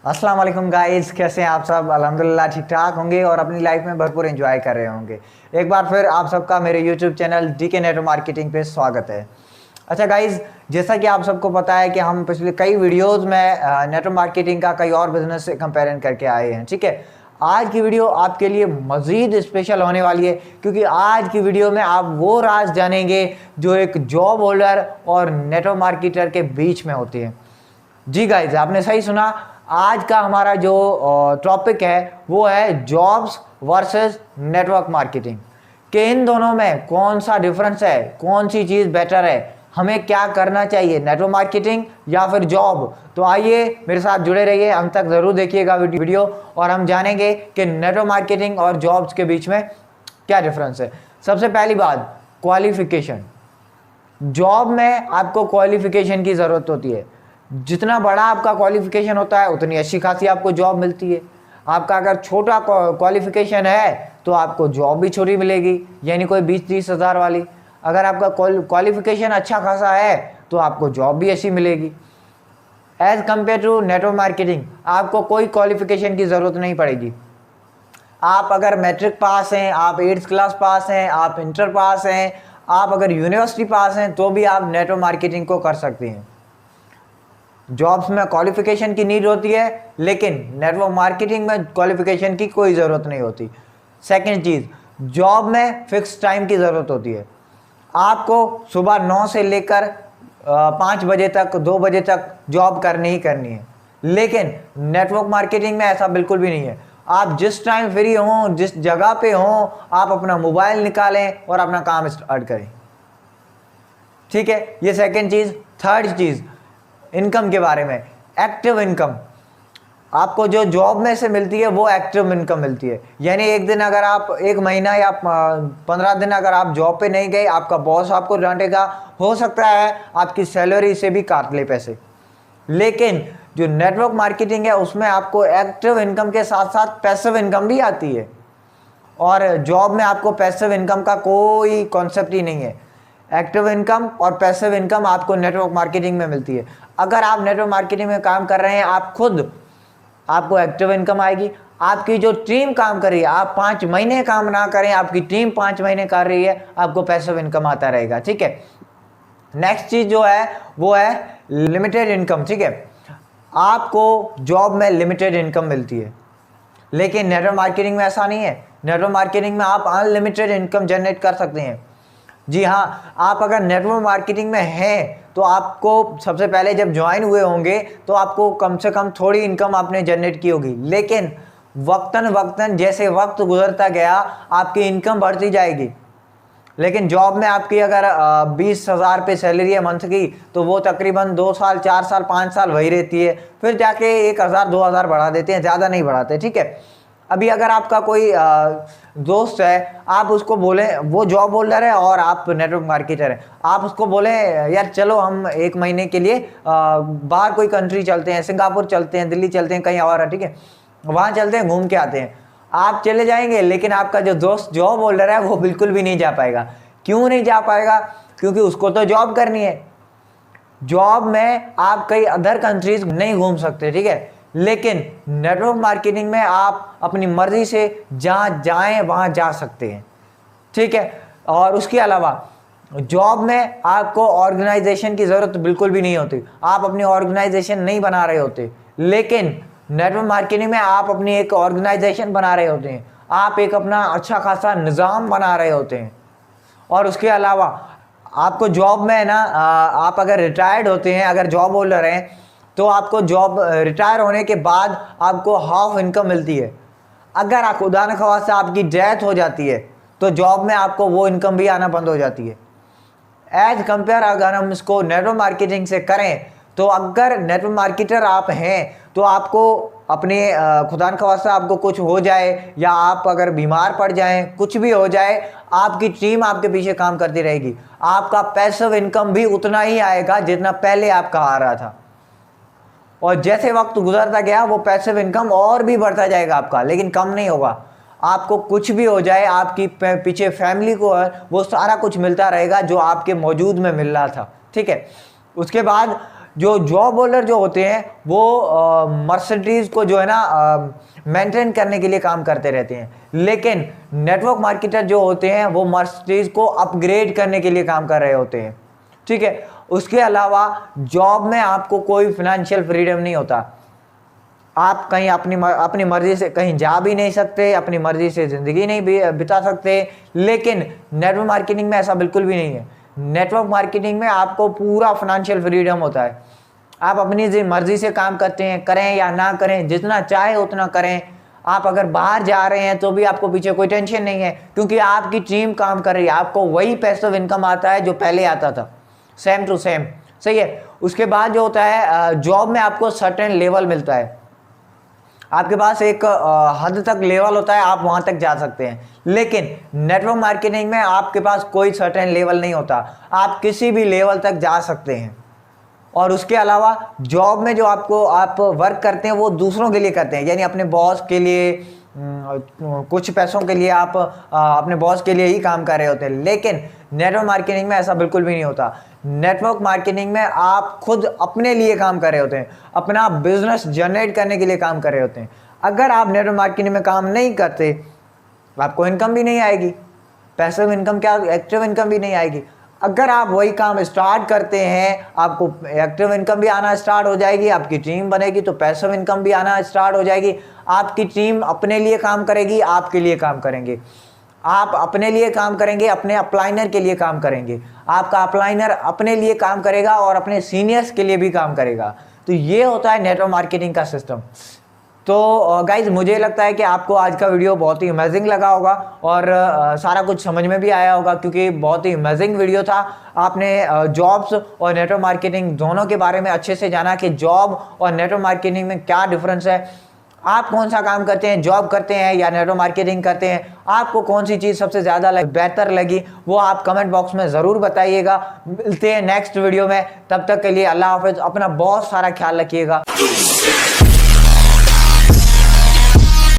अस्सलाम वालेकुम गाइस, कैसे हैं आप सब। अल्हम्दुलिल्लाह ठीक ठाक होंगे और अपनी लाइफ में भरपूर एंजॉय कर रहे होंगे। एक बार फिर आप सबका मेरे YouTube channel DK network marketing पे स्वागत है। अच्छा गाइस, जैसा कि आप सबको पता है कि हम पिछले कई वीडियोस में नेटवर्क मार्केटिंग का कई और बिजनेस से कंपेरिजन करके आए हैं। ठीक है, आज की वीडियो आपके लिए मज़ीद स्पेशल होने वाली है क्योंकि आज की वीडियो में आप वो राज जानेंगे जो एक जॉब होल्डर और नेटवर्क मार्केटर के बीच में होती है। जी गाइज, आपने सही सुना। आज का हमारा जो टॉपिक है वो है जॉब्स वर्सेस नेटवर्क मार्केटिंग, कि इन दोनों में कौन सा डिफरेंस है, कौन सी चीज़ बेटर है, हमें क्या करना चाहिए, नेटवर्क मार्केटिंग या फिर जॉब। तो आइए मेरे साथ जुड़े रहिए, अंत तक ज़रूर देखिएगा वीडियो और हम जानेंगे कि नेटवर्क मार्केटिंग और जॉब्स के बीच में क्या डिफरेंस है। सबसे पहली बात, क्वालिफिकेशन। जॉब में आपको क्वालिफिकेशन की ज़रूरत होती है। जितना बड़ा आपका क्वालिफिकेशन होता है उतनी अच्छी खासी आपको जॉब मिलती है। आपका अगर छोटा क्वालिफिकेशन है तो आपको जॉब भी छोटी मिलेगी, यानी कोई 20-30 हज़ार वाली। अगर आपका क्वालिफिकेशन अच्छा खासा है तो आपको जॉब भी अच्छी मिलेगी। As compare to network marketing, आपको कोई क्वालिफिकेशन की ज़रूरत नहीं पड़ेगी। आप अगर मैट्रिक पास हैं, आप 8th क्लास पास हैं, आप इंटर पास हैं, आप अगर यूनिवर्सिटी पास हैं तो भी आप नेटवर्क मार्केटिंग को कर सकते हैं। जॉब्स में क्वालिफिकेशन की नीड होती है, लेकिन नेटवर्क मार्केटिंग में क्वालिफिकेशन की कोई ज़रूरत नहीं होती। सेकंड चीज़, जॉब में फिक्स टाइम की ज़रूरत होती है। आपको सुबह 9 से लेकर 5 बजे तक, 2 बजे तक जॉब करनी ही करनी है। लेकिन नेटवर्क मार्केटिंग में ऐसा बिल्कुल भी नहीं है। आप जिस टाइम फ्री हों, जिस जगह पे हों, आप अपना मोबाइल निकालें और अपना काम स्टार्ट करें। ठीक है, ये सेकंड चीज़। थर्ड चीज़, इनकम के बारे में। एक्टिव इनकम आपको जो जॉब में से मिलती है वो एक्टिव इनकम मिलती है, यानी एक दिन अगर आप, एक महीना या 15 दिन अगर आप जॉब पे नहीं गए, आपका बॉस आपको डांटेगा, हो सकता है आपकी सैलरी से भी काट ले पैसे। लेकिन जो नेटवर्क मार्केटिंग है उसमें आपको एक्टिव इनकम के साथ साथ पैसिव इनकम भी आती है, और जॉब में आपको पैसिव इनकम का कोई कॉन्सेप्ट ही नहीं है। एक्टिव इनकम और पैसिव इनकम आपको नेटवर्क मार्केटिंग में मिलती है। अगर आप नेटवर्क मार्केटिंग में काम कर रहे हैं, आप खुद, आपको एक्टिव इनकम आएगी। आपकी जो टीम काम कर रही है, आप 5 महीने काम ना करें, आपकी टीम 5 महीने कर रही है, आपको पैसिव इनकम आता रहेगा। ठीक है, नेक्स्ट चीज़ जो है वो है लिमिटेड इनकम। ठीक है, आपको जॉब में लिमिटेड इनकम मिलती है, लेकिन नेटवर्क मार्केटिंग में ऐसा नहीं है। नेटवर्क मार्केटिंग में आप अनलिमिटेड इनकम जनरेट कर सकते हैं। जी हाँ, आप अगर नेटवर्क मार्केटिंग में हैं तो आपको सबसे पहले जब ज्वाइन हुए होंगे तो आपको कम से कम थोड़ी इनकम आपने जनरेट की होगी, लेकिन वक्तन जैसे वक्त गुजरता गया आपकी इनकम बढ़ती जाएगी। लेकिन जॉब में आपकी अगर 20,000 पे सैलरी है मंथ की, तो वो तकरीबन 2 साल, 4 साल, 5 साल वही रहती है, फिर जाके 1,000-2,000 बढ़ा देते हैं, ज़्यादा नहीं बढ़ाते। ठीक है, अभी अगर आपका कोई दोस्त है, आप उसको बोलें, वो जॉब होल्डर है और आप नेटवर्क मार्केटर हैं, आप उसको बोलें यार चलो हम 1 महीने के लिए बाहर कोई कंट्री चलते हैं, सिंगापुर चलते हैं, दिल्ली चलते हैं, कहीं और है, ठीक है, वहाँ चलते हैं, घूम के आते हैं। आप चले जाएंगे, लेकिन आपका जो दोस्त जॉब होल्डर है वो बिल्कुल भी नहीं जा पाएगा। क्यों नहीं जा पाएगा? क्योंकि उसको तो जॉब करनी है। जॉब में आप कई अदर कंट्रीज नहीं घूम सकते, ठीक है, लेकिन नेटवर्क मार्केटिंग में आप अपनी मर्जी से जहाँ जाएं वहाँ जा सकते हैं। ठीक है, और उसके अलावा जॉब में आपको ऑर्गेनाइजेशन की ज़रूरत बिल्कुल भी नहीं होती, आप अपनी ऑर्गेनाइजेशन नहीं बना रहे होते। लेकिन नेटवर्क मार्केटिंग में आप अपनी एक ऑर्गेनाइजेशन बना रहे होते हैं, आप एक अपना अच्छा खासा निज़ाम बना रहे होते हैं। और उसके अलावा आपको जॉब में ना, आप अगर रिटायर्ड होते हैं, अगर जॉब होल्डर हैं, तो आपको जॉब रिटायर होने के बाद आपको हाफ इनकम मिलती है। अगर आप खुदा न ख्वास्ता आपकी डेथ हो जाती है तो जॉब में आपको वो इनकम भी आना बंद हो जाती है। एज कंपेयर अगर हम इसको नेटवर्क मार्केटिंग से करें, तो अगर नेटवर्क मार्केटर आप हैं तो आपको अपने खुदा न ख्वास्ता आपको कुछ हो जाए या आप अगर बीमार पड़ जाएं, कुछ भी हो जाए, आपकी टीम आपके पीछे काम करती रहेगी। आपका पैसिव इनकम भी उतना ही आएगा जितना पहले आपका आ रहा था, और जैसे वक्त गुजरता गया वो पैसिव इनकम और भी बढ़ता जाएगा आपका, लेकिन कम नहीं होगा। आपको कुछ भी हो जाए, आपकी पीछे फैमिली को वो सारा कुछ मिलता रहेगा जो आपके मौजूद में मिल रहा था। ठीक है, उसके बाद जो जॉब होल्डर जो होते हैं वो मर्सिडीज को जो है ना मेंटेन करने के लिए काम करते रहते हैं, लेकिन नेटवर्क मार्केटर जो होते हैं वो मर्सिडीज को अपग्रेड करने के लिए काम कर रहे होते हैं। ठीक है, उसके अलावा जॉब में आपको कोई फाइनेंशियल फ्रीडम नहीं होता। आप कहीं अपनी मर्जी से कहीं जा भी नहीं सकते, अपनी मर्जी से ज़िंदगी नहीं बिता सकते, लेकिन नेटवर्क मार्केटिंग में ऐसा बिल्कुल भी नहीं है। नेटवर्क मार्केटिंग में आपको पूरा फाइनेंशियल फ्रीडम होता है। आप अपनी मर्जी से काम करते हैं, करें या ना करें, जितना चाहे उतना करें। आप अगर बाहर जा रहे हैं तो भी आपको पीछे कोई टेंशन नहीं है, क्योंकि आपकी टीम काम कर रही है, आपको वही पैसिव इनकम आता है जो पहले आता था, सेम टू सेम। सही है। उसके बाद जो होता है जॉब में आपको सर्टेन लेवल मिलता है, आपके पास एक हद तक लेवल होता है, आप वहां तक जा सकते हैं। लेकिन नेटवर्क मार्केटिंग में आपके पास कोई सर्टेन लेवल नहीं होता, आप किसी भी लेवल तक जा सकते हैं। और उसके अलावा जॉब में जो आप वर्क करते हैं वो दूसरों के लिए करते हैं, यानी अपने बॉस के लिए, कुछ पैसों के लिए आप अपने बॉस के लिए ही काम कर रहे होते हैं। लेकिन नेटवर्क मार्केटिंग में ऐसा बिल्कुल भी नहीं होता। नेटवर्क मार्केटिंग में आप खुद अपने लिए काम कर रहे होते हैं, अपना बिजनेस जनरेट करने के लिए काम कर रहे होते हैं। अगर आप नेटवर्क मार्केटिंग में काम नहीं करते, आपको इनकम भी नहीं आएगी, पैसिव इनकम क्या, एक्टिव इनकम भी नहीं आएगी। अगर आप वही काम स्टार्ट करते हैं, आपको एक्टिव इनकम भी आना स्टार्ट हो जाएगी, आपकी टीम बनेगी तो पैसिव इनकम भी आना स्टार्ट हो जाएगी। आपकी टीम अपने लिए काम करेगी, आपके लिए काम करेंगे, आप अपने लिए काम करेंगे, अपने अपलाइनर के लिए काम करेंगे, आपका अपलाइनर अपने लिए काम करेगा और अपने सीनियर्स के लिए भी काम करेगा। तो ये होता है नेटवर्क मार्केटिंग का सिस्टम। तो गाइज मुझे लगता है कि आपको आज का वीडियो बहुत ही अमेजिंग लगा होगा और सारा कुछ समझ में भी आया होगा, क्योंकि बहुत ही अमेजिंग वीडियो था। आपने जॉब्स और नेटवर्क मार्केटिंग दोनों के बारे में अच्छे से जाना कि जॉब और नेटवर्क मार्केटिंग में क्या डिफरेंस है, आप कौन सा काम करते हैं, जॉब करते हैं या नेटवर्क मार्केटिंग करते हैं, आपको कौन सी चीज़ सबसे ज़्यादा बेहतर लगी वो आप कमेंट बॉक्स में ज़रूर बताइएगा। मिलते हैं नेक्स्ट वीडियो में, तब तक के लिए अल्लाह हाफिज़, अपना बहुत सारा ख्याल रखिएगा।